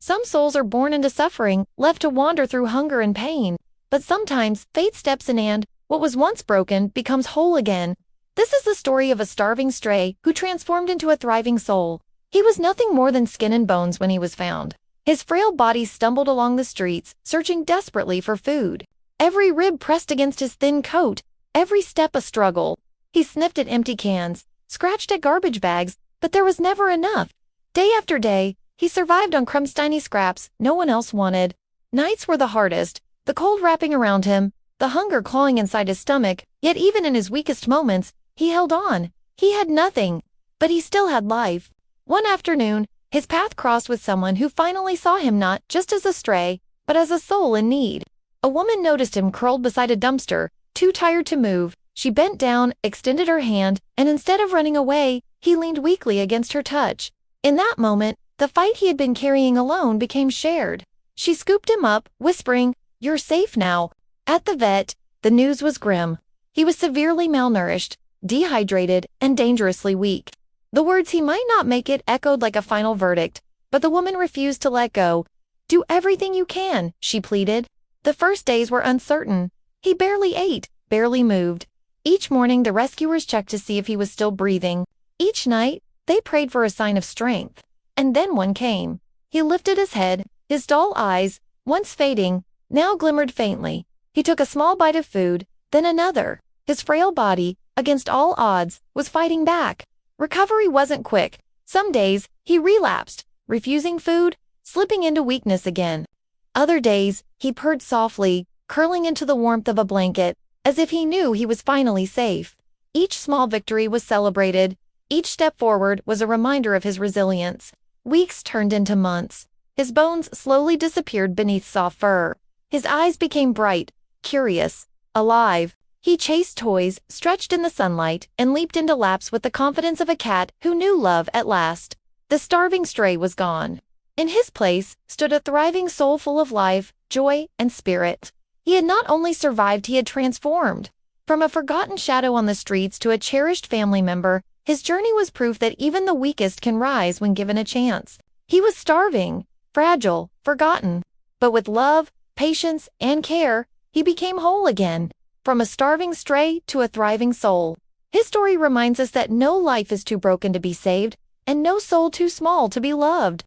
Some souls are born into suffering, left to wander through hunger and pain. But sometimes, fate steps in and, what was once broken, becomes whole again. This is the story of a starving stray who transformed into a thriving soul. He was nothing more than skin and bones when he was found. His frail body stumbled along the streets, searching desperately for food. Every rib pressed against his thin coat, every step a struggle. He sniffed at empty cans, scratched at garbage bags, but there was never enough. Day after day, he survived on crumbs, tiny scraps no one else wanted. Nights were the hardest, the cold wrapping around him, the hunger clawing inside his stomach, yet even in his weakest moments, he held on. He had nothing, but he still had life. One afternoon, his path crossed with someone who finally saw him not just as a stray, but as a soul in need. A woman noticed him curled beside a dumpster, too tired to move. She bent down, extended her hand, and instead of running away, he leaned weakly against her touch. In that moment, the fight he had been carrying alone became shared. She scooped him up, whispering, "You're safe now." At the vet, the news was grim. He was severely malnourished, dehydrated, and dangerously weak. The words "he might not make it" echoed like a final verdict, but the woman refused to let go. "Do everything you can," she pleaded. The first days were uncertain. He barely ate, barely moved. Each morning the rescuers checked to see if he was still breathing. Each night, they prayed for a sign of strength. And then one came. He lifted his head, his dull eyes, once fading, now glimmered faintly. He took a small bite of food, then another. His frail body, against all odds, was fighting back. Recovery wasn't quick. Some days, he relapsed, refusing food, slipping into weakness again. Other days, he purred softly, curling into the warmth of a blanket, as if he knew he was finally safe. Each small victory was celebrated. Each step forward was a reminder of his resilience. Weeks turned into months. His bones slowly disappeared beneath soft fur. His eyes became bright, curious, alive. He chased toys, stretched in the sunlight, and leaped into laps with the confidence of a cat who knew love at last. The starving stray was gone. In his place stood a thriving soul full of life, joy, and spirit. He had not only survived, he had transformed. From a forgotten shadow on the streets to a cherished family member, his journey was proof that even the weakest can rise when given a chance. He was starving, fragile, forgotten. But with love, patience, and care, he became whole again. From a starving stray to a thriving soul. His story reminds us that no life is too broken to be saved, and no soul too small to be loved.